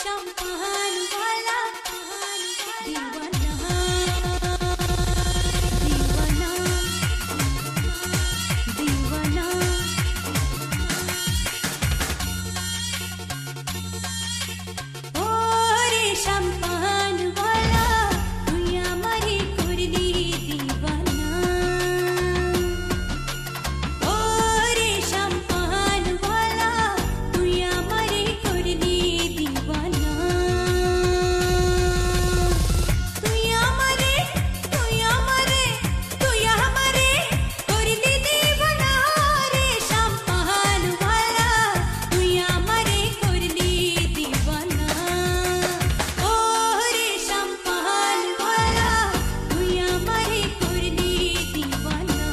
शम्पान वाला दीवाना दीवाना दीवाना ओ रे शम्पान वाला तुई आमारे करली दीवाना ओ रे शम्पान वाला तुई आमारे करली दीवाना तुई आमारे करली दीवाना रे शम्पान वाला तुई आमारे करली दीवाना ओ रे शम्पान वाला तुई आमारे करली दीवाना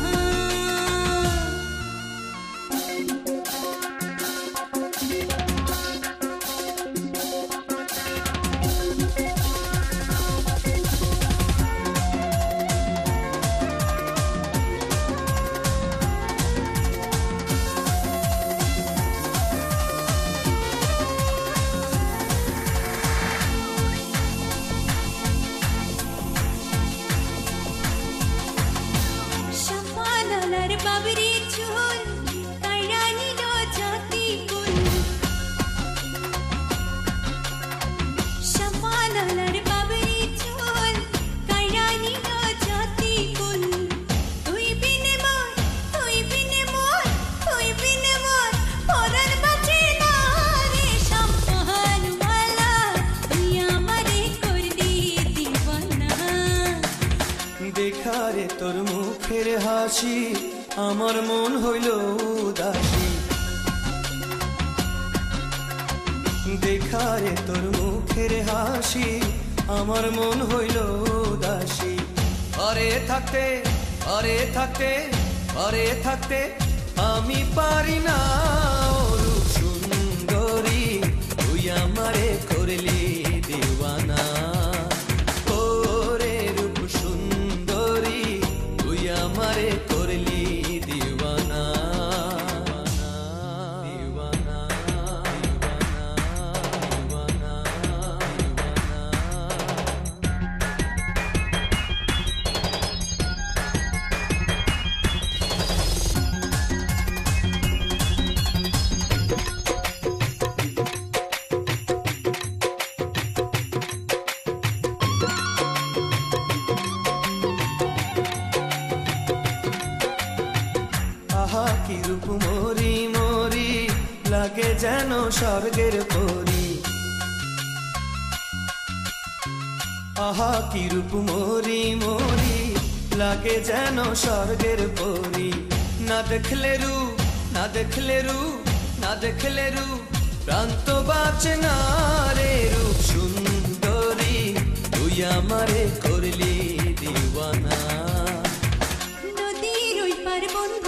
शम्पानालार बाबरी चुल कळानिलो जाती कुल शम्पानालार बाबरी चुल कळानिलो जाती कुल तुई बिने मोर परान बाँचे ना रे शम्पान वाला तुई आमारे करली दीवाना দেখা রে তোর মুখের হাসি আমার মন হইল উদাসী দেখা রে তোর মুখের হাসি আমার মন হইল উদাসী ঘরে থাকতে আমি পারি না ও রূপ সুন্দরী তুই আমারে করলি দিওয়ানা ও রে রূপ সুন্দরী তুই আমারে করলি দিওয়ানা দিওয়ানা দিওয়ানা আহা কি রূপ মোরি মোরি লাগে যেন স্বর্গের পরি আহা কি রূপ মোরি মোরি লাগে যেন স্বর্গের পরি না দেখলে রূপ প্রাণ তো বাঁচে না রে রূপ সুন্দরী তুই আমারে করলি দিওয়ানা নদীর ওই পার বন্ধু